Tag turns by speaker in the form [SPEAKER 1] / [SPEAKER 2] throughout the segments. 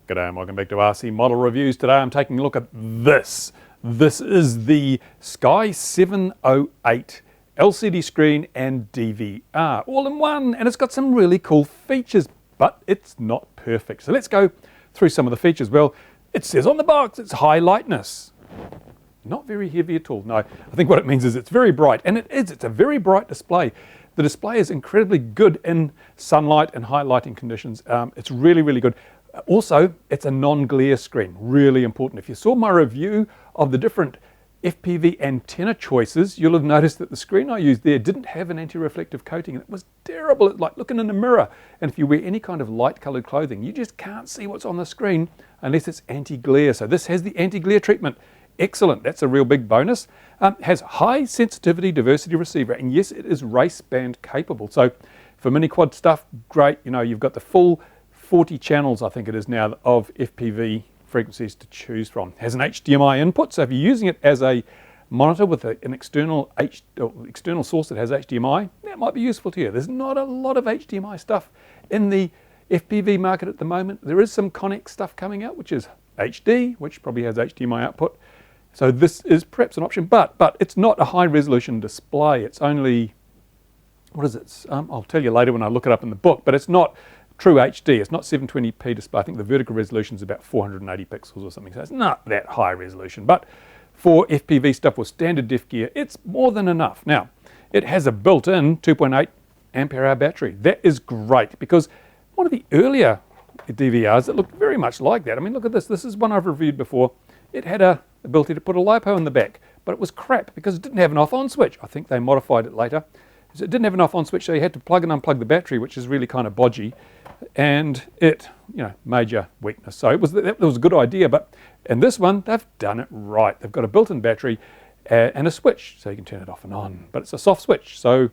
[SPEAKER 1] G'day and welcome back to RC Model Reviews. Today I'm taking a look at this. This is the Sky-708 LCD screen and DVR all in one, and it's got some really cool features, but it's not perfect. So let's go through some of the features. Well, it says on the box it's high lightness. Not very heavy at all. No, I think what it means is it's very bright, and it is. It's a very bright display. The display is incredibly good in sunlight and high lighting conditions. It's really, really good. Also, it's a non-glare screen, really important. If you saw my review of the different FPV antenna choices, you'll have noticed that the screen I used there didn't have an anti-reflective coating. It was terrible. It's like looking in a mirror. And if you wear any kind of light-colored clothing, you just can't see what's on the screen unless it's anti-glare. So this has the anti-glare treatment. Excellent. That's a real big bonus. Has high sensitivity diversity receiver, and yes, it is race band capable. So for mini quad stuff, great. You know, you've got the full 40 channels, I think it is now, of FPV frequencies to choose from. Has an HDMI input, so if you're using it as a monitor with an external source that has HDMI, that might be useful to you. There's not a lot of HDMI stuff in the FPV market at the moment. There is some CODEC stuff coming out, which is HD, which probably has HDMI output. So this is perhaps an option, but it's not a high resolution display. It's only, what is it? I'll tell you later when I look it up in the book, but it's not true HD. It's not 720p display. I think the vertical resolution is about 480 pixels or something, so it's not that high resolution. But for FPV stuff with standard diff gear, it's more than enough. Now, it has a built-in 2.8 ampere hour battery. That is great, because one of the earlier DVRs that looked very much like that. I mean, look at this. This is one I've reviewed before. It had a ability to put a LiPo in the back, but it was crap because it didn't have an off-on switch. I think they modified it later. So it didn't have an off-on switch, so you had to plug and unplug the battery, which is really kind of bodgy, and it, you know, major weakness. So that was a good idea, but in this one, they've done it right. They've got a built-in battery and a switch, so you can turn it off and on, but it's a soft switch, so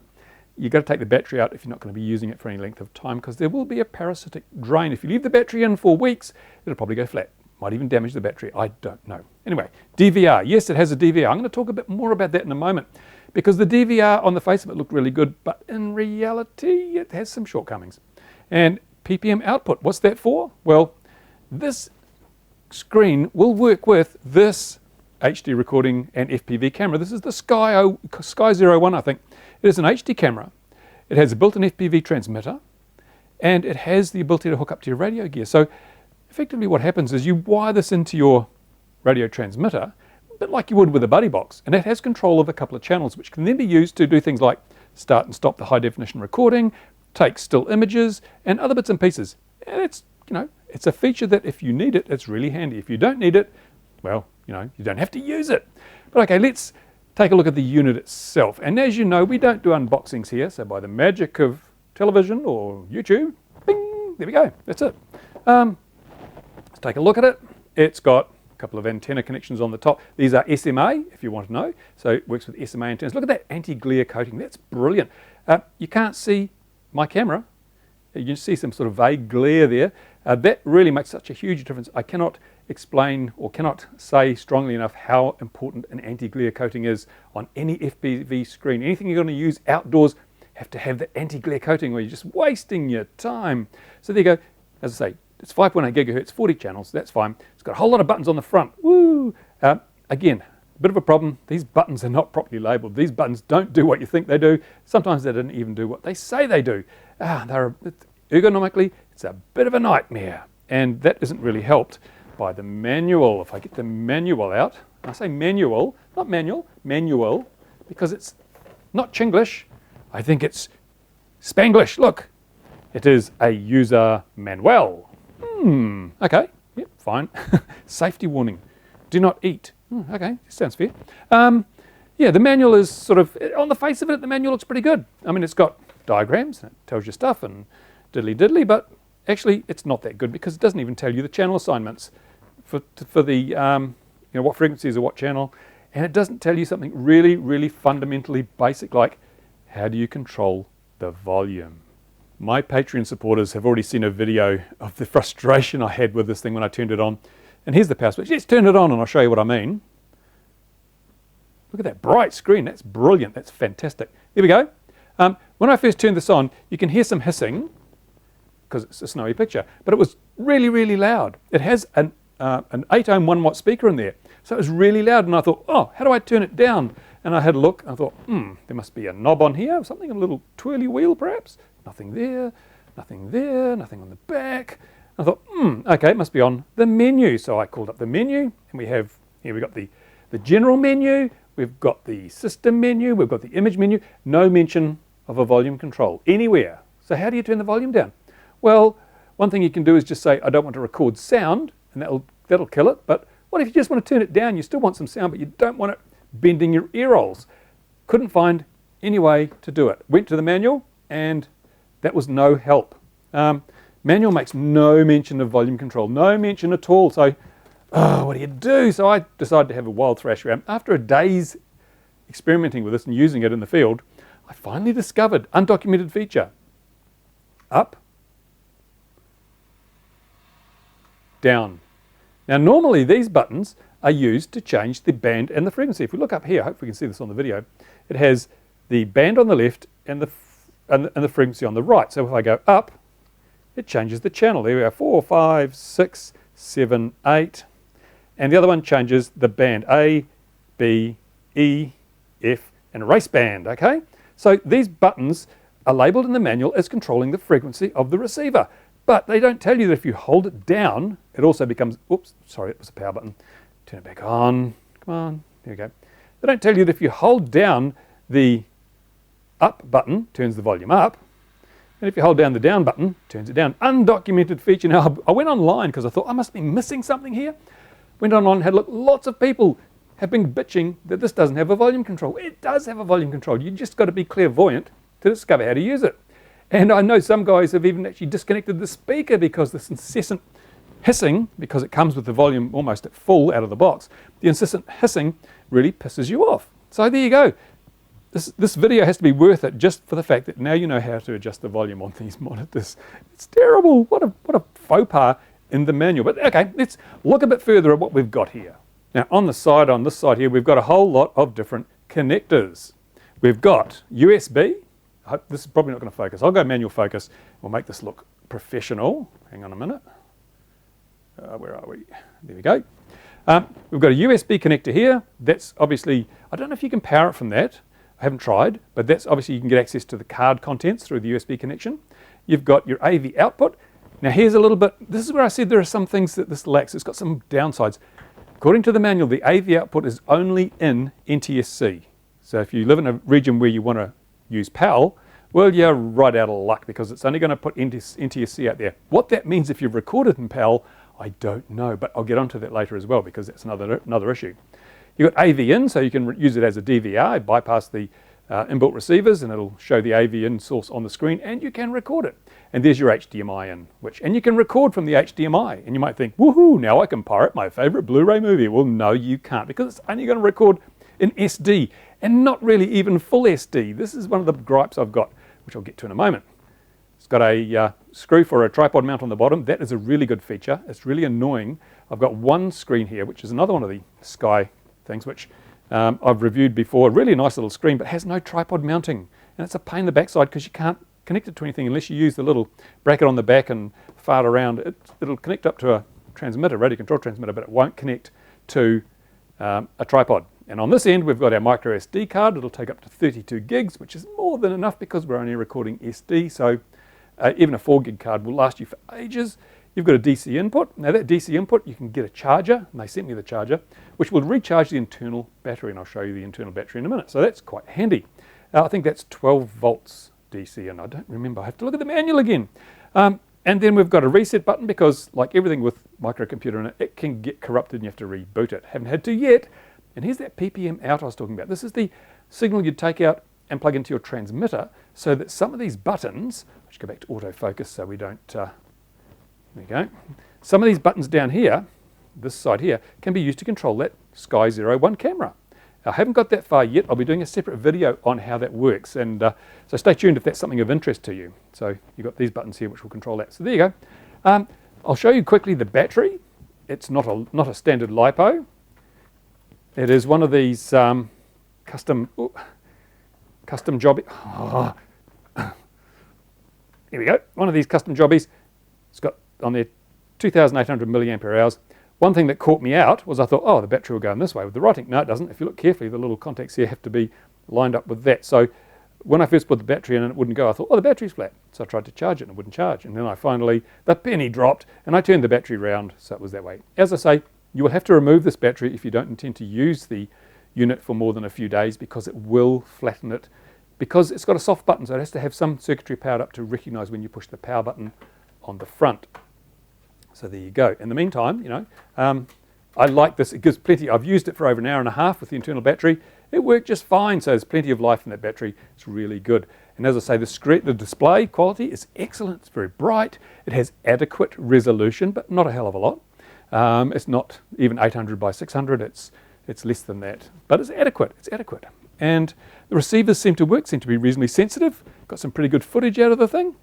[SPEAKER 1] you've got to take the battery out if you're not going to be using it for any length of time, because there will be a parasitic drain. If you leave the battery in for weeks, it'll probably go flat. Might even damage the battery. I don't know. Anyway, DVR. Yes, it has a DVR. I'm going to talk a bit more about that in a moment, because the DVR on the face of it looked really good, but in reality, it has some shortcomings. And PPM output, what's that for? Well, this screen will work with this HD recording and FPV camera. This is the Sky-708, I think. It is an HD camera. It has a built-in FPV transmitter, and it has the ability to hook up to your radio gear. So effectively what happens is you wire this into your radio transmitter, a bit like you would with a buddy box, and it has control of a couple of channels, which can then be used to do things like start and stop the high definition recording, take still images, and other bits and pieces. And it's, you know, it's a feature that if you need it, it's really handy. If you don't need it, well, you know, you don't have to use it. But okay, let's take a look at the unit itself. And as you know, we don't do unboxings here, so by the magic of television or YouTube, bing, there we go, that's it. Let's take a look at it. It's got a couple of antenna connections on the top. These are SMA, if you want to know. So it works with SMA antennas. Look at that anti-glare coating. That's brilliant. You can't see my camera. You can see some sort of vague glare there. That really makes such a huge difference. I cannot explain or cannot say strongly enough how important an anti-glare coating is on any FPV screen. Anything you're going to use outdoors, have to have the anti-glare coating, or you're just wasting your time. So there you go. As I say, it's 5.8 gigahertz, 40 channels, that's fine. It's got a whole lot of buttons on the front. Woo! Again, a bit of a problem. These buttons are not properly labeled. These buttons don't do what you think they do. Sometimes they don't even do what they say they do. Ergonomically, it's a bit of a nightmare. And that isn't really helped by the manual. If I get the manual out, I say manual, not manual, manual, because it's not Chinglish. I think it's Spanglish. Look, it is a user manual. Okay, yep, fine. Safety warning, do not eat. Okay, sounds fair. Yeah, the manual is sort of, on the face of it, the manual looks pretty good. I mean, it's got diagrams, it tells you stuff and diddly, but actually it's not that good, because it doesn't even tell you the channel assignments for the, you know, what frequencies are what channel, and it doesn't tell you something really, really fundamentally basic, like how do you control the volume? My Patreon supporters have already seen a video of the frustration I had with this thing when I turned it on. And here's the power switch. Let's turn it on and I'll show you what I mean. Look at that bright screen. That's brilliant. That's fantastic. There we go. When I first turned this on, you can hear some hissing, because it's a snowy picture, but it was really, really loud. It has an 8 ohm 1 watt speaker in there, so it was really loud, and I thought, oh, how do I turn it down? And I had a look, and I thought, there must be a knob on here, something, a little twirly wheel perhaps. Nothing there, nothing there, nothing on the back. I thought, okay, it must be on the menu. So I called up the menu, and we have, here we've got the general menu, we've got the system menu, we've got the image menu, no mention of a volume control anywhere. So how do you turn the volume down? Well, one thing you can do is just say, I don't want to record sound, and that'll kill it. But what if you just want to turn it down? You still want some sound, but you don't want it bending your ear rolls. Couldn't find any way to do it. Went to the manual, and that was no help. Manual makes no mention of volume control, no mention at all. So, what do you do? So I decided to have a wild thrash around. After a day's experimenting with this and using it in the field, I finally discovered undocumented feature. Up, down. Now normally these buttons are used to change the band and the frequency. If we look up here, hopefully we can see this on the video, it has the band on the left and the frequency on the right. So if I go up, it changes the channel. There we are, 4, 5, 6, 7, 8. And the other one changes the band, A, B, E, F, and race band, okay? So these buttons are labeled in the manual as controlling the frequency of the receiver. But they don't tell you that if you hold it down, it also becomes, oops, sorry, it was a power button. Turn it back on, come on, there we go. They don't tell you that if you hold down the up button, turns the volume up, and if you hold down the down button, turns it down. Undocumented feature. Now, I went online because I thought I must be missing something here. Went online and had a look. Lots of people have been bitching that this doesn't have a volume control. It does have a volume control. You just got to be clairvoyant to discover how to use it. And I know some guys have even actually disconnected the speaker because this incessant hissing, because it comes with the volume almost at full out of the box, the incessant hissing really pisses you off. So there you go. This video has to be worth it just for the fact that now you know how to adjust the volume on these monitors. It's terrible. What a faux pas in the manual. But okay, let's look a bit further at what we've got here. Now on this side here, we've got a whole lot of different connectors. We've got USB. I hope this is probably not going to focus. I'll go manual focus. We'll make this look professional. Hang on a minute. Where are we? There we go. We've got a USB connector here. That's obviously, I don't know if you can power it from that. I haven't tried, but that's obviously you can get access to the card contents through the USB connection. You've got your AV output. Now here's a little bit, this is where I said there are some things that this lacks. It's got some downsides. According to the manual, the AV output is only in NTSC. So if you live in a region where you want to use PAL, well, you're right out of luck because it's only going to put NTSC out there. What that means if you've recorded in PAL, I don't know, but I'll get onto that later as well because that's another issue. You've got AV in, so you can use it as a DVR, bypass the inbuilt receivers, and it'll show the AV in source on the screen, and you can record it. And there's your HDMI in, and you can record from the HDMI. And you might think, woohoo, now I can pirate my favorite Blu-ray movie. Well, no, you can't, because it's only going to record in SD, and not really even full SD. This is one of the gripes I've got, which I'll get to in a moment. It's got a screw for a tripod mount on the bottom. That is a really good feature. It's really annoying. I've got one screen here, which is another one of the Sky things, which I've reviewed before. Really nice little screen, but has no tripod mounting. And it's a pain in the backside because you can't connect it to anything unless you use the little bracket on the back and fart around. It'll connect up to a transmitter, radio control transmitter, but it won't connect to a tripod. And on this end, we've got our micro SD card. It'll take up to 32 gigs, which is more than enough because we're only recording SD. So even a 4 gig card will last you for ages. You've got a DC input. Now that DC input, you can get a charger, and they sent me the charger, which will recharge the internal battery, and I'll show you the internal battery in a minute. So that's quite handy. I think that's 12 volts DC, and I don't remember. I have to look at the manual again. And then we've got a reset button because, like everything with microcomputer in it, it can get corrupted and you have to reboot it. Haven't had to yet. And here's that PPM out I was talking about. This is the signal you'd take out and plug into your transmitter so that some of these buttons, let's go back to autofocus so we don't, there we go. Some of these buttons down here, this side here, can be used to control that Sky-708 camera. I haven't got that far yet. I'll be doing a separate video on how that works. And so stay tuned if that's something of interest to you. So you've got these buttons here which will control that. So there you go. I'll show you quickly the battery. It's not a standard LiPo. It is one of these custom jobby. Oh. Here we go. One of these custom jobbies. It's got on there 2,800 milliampere hours. One thing that caught me out was I thought, oh, the battery will go in this way with the writing. No, it doesn't. If you look carefully, the little contacts here have to be lined up with that. So when I first put the battery in and it wouldn't go, I thought, oh, the battery's flat. So I tried to charge it and it wouldn't charge. And then the penny dropped and I turned the battery round, so it was that way. As I say, you will have to remove this battery if you don't intend to use the unit for more than a few days, because it will flatten it, because it's got a soft button, so it has to have some circuitry powered up to recognize when you push the power button on the front. So there you go. In the meantime, I like this. It gives plenty. I've used it for over an hour and a half with the internal battery. It worked just fine, so there's plenty of life in that battery. It's really good. And as I say, the display quality is excellent. It's very bright. It has adequate resolution, but not a hell of a lot. It's not even 800 by 600. It's less than that, but it's adequate. It's adequate. And the receivers seem to work, seem to be reasonably sensitive. Got some pretty good footage out of the thing.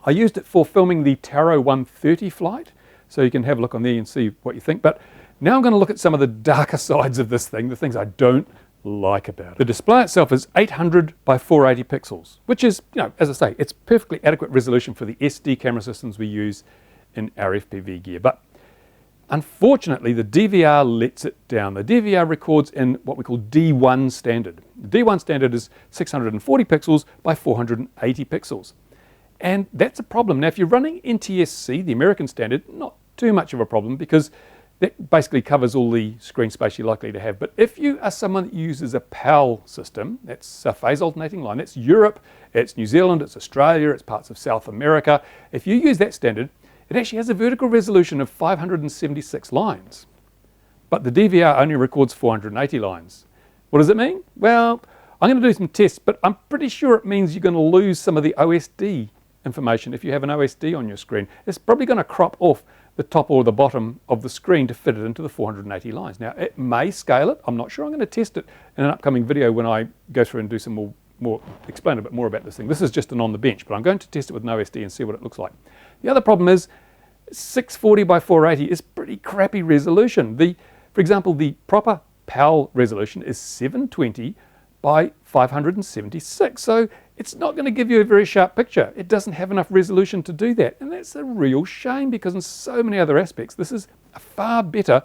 [SPEAKER 1] I used it for filming the Taro 130 flight, so you can have a look on there and see what you think. But now I'm going to look at some of the darker sides of this thing, the things I don't like about it. The display itself is 800 by 480 pixels, which is, as I say, it's perfectly adequate resolution for the SD camera systems we use in our FPV gear. But unfortunately, the DVR lets it down. The DVR records in what we call D1 standard. The D1 standard is 640 pixels by 480 pixels. And that's a problem. Now, if you're running NTSC, the American standard, not too much of a problem, because that basically covers all the screen space you're likely to have. But if you are someone that uses a PAL system, that's a phase alternating line, that's Europe, it's New Zealand, it's Australia, it's parts of South America. If you use that standard, it actually has a vertical resolution of 576 lines. But the DVR only records 480 lines. What does it mean? Well, I'm going to do some tests, but I'm pretty sure it means you're going to lose some of the OSD information if you have an OSD on your screen. It's probably going to crop off the top or the bottom of the screen to fit it into the 480 lines. Now, it may scale it. I'm not sure. I'm going to test it in an upcoming video when I go through and do some explain a bit more about this thing. This is just an on the bench, but I'm going to test it with an OSD and see what it looks like. The other problem is 640 by 480 is pretty crappy resolution. For example, the proper PAL resolution is 720 by 576. So it's not going to give you a very sharp picture. It doesn't have enough resolution to do that. And that's a real shame, because in so many other aspects, this is a far better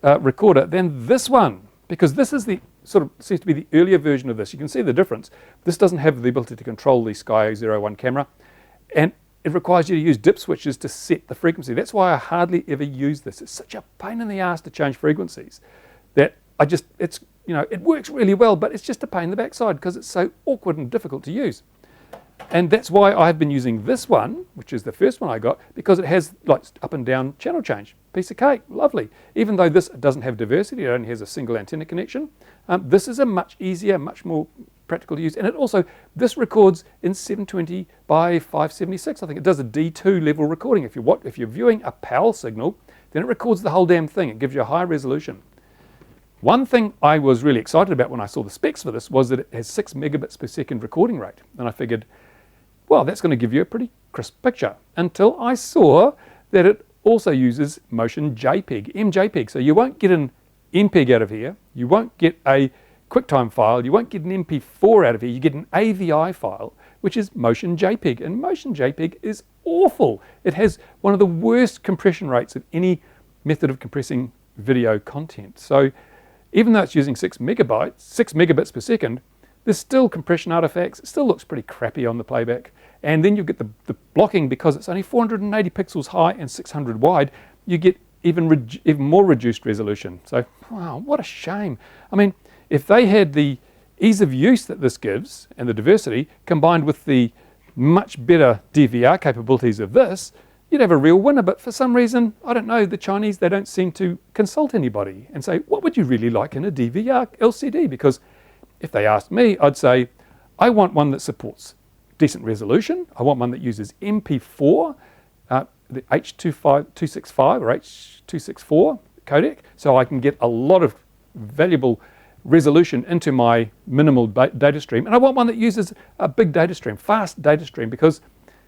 [SPEAKER 1] recorder than this one, because this is the seems to be the earlier version of this. You can see the difference. This doesn't have the ability to control the Sky-708 camera, and it requires you to use dip switches to set the frequency. That's why I hardly ever use this. It's such a pain in the ass to change frequencies that it works really well, but it's just a pain in the backside because it's so awkward and difficult to use. And that's why I've been using this one, which is the first one I got, because it has like up and down channel change. Piece of cake, lovely. Even though this doesn't have diversity, it only has a single antenna connection. This is a much easier, much more practical to use. And this records in 720 by 576. I think it does a D2 level recording. If you're viewing a PAL signal, then it records the whole damn thing. It gives you a high resolution. One thing I was really excited about when I saw the specs for this was that it has 6 megabits per second recording rate. And I figured, well, that's going to give you a pretty crisp picture, until I saw that it also uses motion JPEG, MJPEG. So you won't get an MPEG out of here. You won't get a QuickTime file. You won't get an MP4 out of here. You get an AVI file, which is motion JPEG. And motion JPEG is awful. It has one of the worst compression rates of any method of compressing video content. So even though it's using 6 megabits per second, there's still compression artifacts. It still looks pretty crappy on the playback. And then you get the blocking, because it's only 480 pixels high and 600 wide, you get even more reduced resolution. So, wow, what a shame. I mean, if they had the ease of use that this gives and the diversity combined with the much better DVR capabilities of this, you'd have a real winner. But for some reason, I don't know, the Chinese, they don't seem to consult anybody and say, what would you really like in a DVR LCD? Because if they asked me, I'd say, I want one that supports decent resolution. I want one that uses MP4, the H265 or H264 codec, so I can get a lot of valuable resolution into my minimal data stream. And I want one that uses a big data stream, fast data stream, because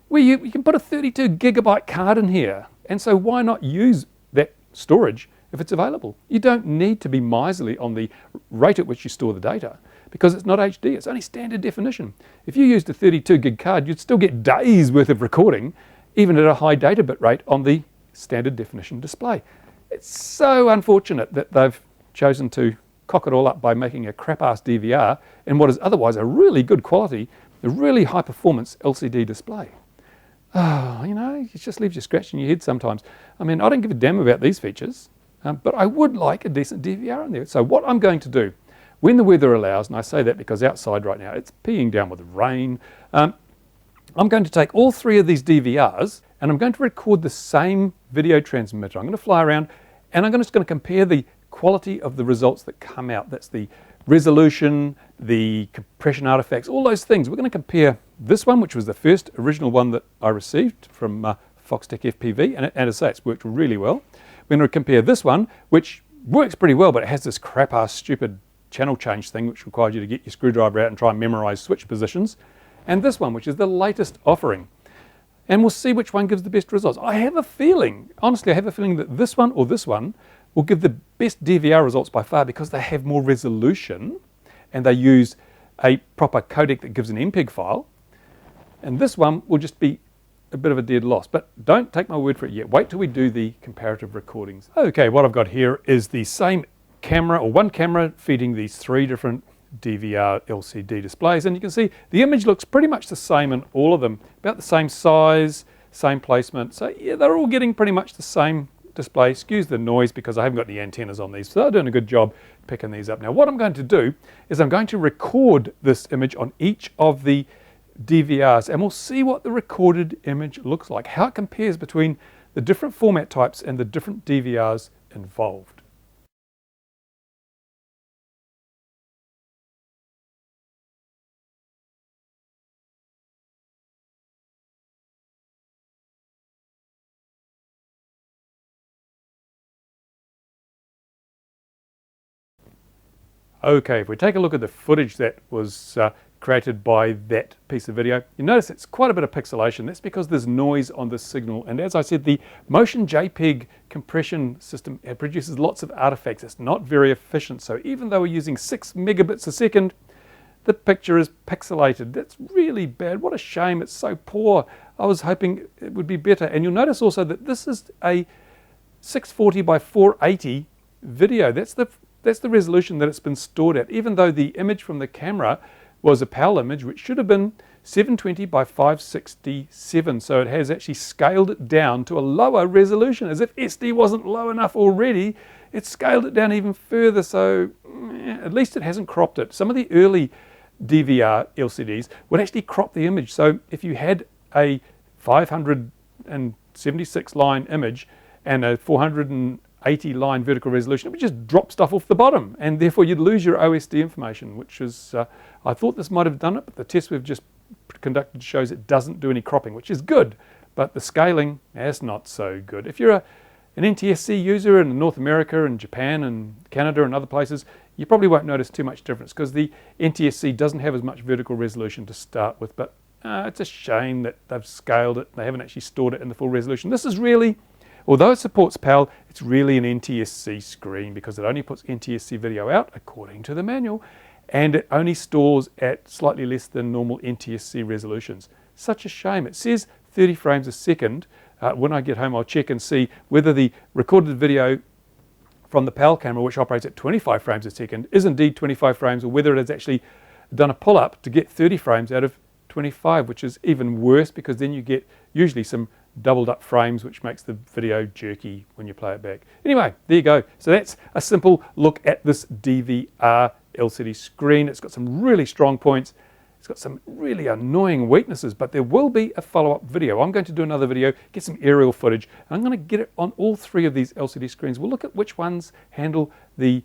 [SPEAKER 1] you can put a 32 gigabyte card in here. And so why not use that storage if it's available? You don't need to be miserly on the rate at which you store the data, because it's not HD, it's only standard definition. If you used a 32 gig card, you'd still get days worth of recording, even at a high data bit rate on the standard definition display. It's so unfortunate that they've chosen to cock it all up by making a crap-ass DVR in what is otherwise a really good quality, a really high-performance LCD display. Oh, you know, it just leaves you scratching your head sometimes. I mean, I don't give a damn about these features, but I would like a decent DVR in there. So what I'm going to do, when the weather allows, and I say that because outside right now it's peeing down with rain, I'm going to take all three of these DVRs and I'm going to record the same video transmitter. I'm going to fly around and I'm just going to compare the quality of the results that come out. That's the resolution, the compression artifacts, all those things. We're going to compare this one, which was the first original one that I received from Foxtech FPV, and as I say, it's worked really well. We're going to compare this one, which works pretty well, but it has this crap-ass stupid channel change thing, which requires you to get your screwdriver out and try and memorize switch positions. And this one, which is the latest offering. And we'll see which one gives the best results. I have a feeling, honestly, I have a feeling that this one or this one will give the best DVR results by far because they have more resolution and they use a proper codec that gives an MPEG file. And this one will just be a bit of a dead loss. But don't take my word for it yet. Wait till we do the comparative recordings. Okay, what I've got here is the same camera, or one camera, feeding these three different DVR LCD displays, and you can see the image looks pretty much the same in all of them, about the same size, same placement. So yeah, they're all getting pretty much the same display. Excuse the noise because I haven't got any antennas on these, so they're doing a good job picking these up. Now what I'm going to do is I'm going to record this image on each of the DVRs and we'll see what the recorded image looks like, how it compares between the different format types and the different DVRs involved. Okay, if we take a look at the footage that was created by that piece of video, you notice it's quite a bit of pixelation. That's because there's noise on the signal. And as I said, the motion JPEG compression system produces lots of artifacts. It's not very efficient. So even though we're using 6 megabits a second, the picture is pixelated. That's really bad. What a shame. It's so poor. I was hoping it would be better. And you'll notice also that this is a 640 by 480 video. That's the resolution that it's been stored at, even though the image from the camera was a PAL image, which should have been 720 by 567. So it has actually scaled it down to a lower resolution. As if SD wasn't low enough already, it's scaled it down even further. So at least it hasn't cropped it. Some of the early DVR LCDs would actually crop the image. So if you had a 576 line image and a 480 line vertical resolution, it would just drop stuff off the bottom, and therefore you'd lose your OSD information, which is, I thought this might have done it, but the test we've just conducted shows it doesn't do any cropping, which is good, but the scaling is not so good. If you're an NTSC user in North America and Japan and Canada and other places, you probably won't notice too much difference because the NTSC doesn't have as much vertical resolution to start with, but it's a shame that they've scaled it, they haven't actually stored it in the full resolution. This is really, although it supports PAL, it's really an NTSC screen because it only puts NTSC video out according to the manual, and it only stores at slightly less than normal NTSC resolutions. Such a shame. It says 30 frames a second. When I get home, I'll check and see whether the recorded video from the PAL camera, which operates at 25 frames a second, is indeed 25 frames, or whether it has actually done a pull-up to get 30 frames out of 25, which is even worse because then you get usually some doubled up frames, which makes the video jerky when you play it back. Anyway, there you go. So that's a simple look at this DVR LCD screen. It's got some really strong points. It's got some really annoying weaknesses, but there will be a follow-up video. I'm going to do another video, get some aerial footage, and I'm going to get it on all three of these LCD screens. We'll look at which ones handle the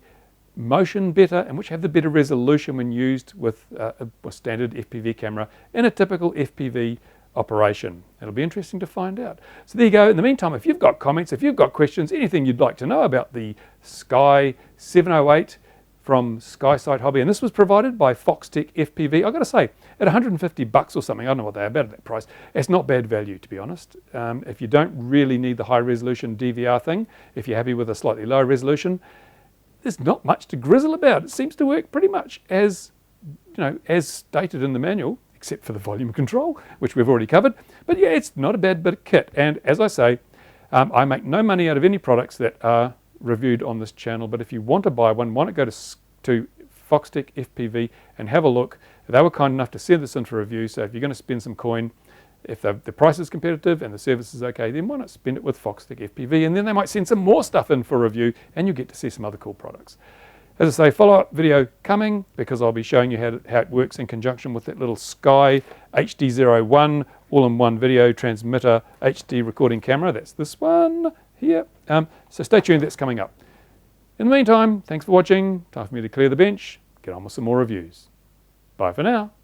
[SPEAKER 1] motion better and which have the better resolution when used with a standard FPV camera in a typical FPV operation. It'll be interesting to find out. So there you go. In the meantime, if you've got comments, if you've got questions, anything you'd like to know about the Sky-708 from SkySight Hobby, and this was provided by Foxtech FPV. I've got to say, at 150 bucks or something, I don't know what they're about at that price, it's not bad value, to be honest. If you don't really need the high resolution DVR thing, if you're happy with a slightly lower resolution, there's not much to grizzle about. It seems to work pretty much as, you know, as stated in the manual. except for the volume control, which we've already covered. But yeah, it's not a bad bit of kit. And as I say, I make no money out of any products that are reviewed on this channel. But if you want to buy one, why not go to Foxtech FPV and have a look. They were kind enough to send this in for review. So if you're going to spend some coin, if the price is competitive and the service is okay, then why not spend it with Foxtech FPV? And then they might send some more stuff in for review and you get to see some other cool products. As I say, follow-up video coming, because I'll be showing you how it works in conjunction with that little Sky HD01 all-in-one video transmitter HD recording camera. That's this one here. So stay tuned, that's coming up. In the meantime, thanks for watching. Time for me to clear the bench, get on with some more reviews. Bye for now.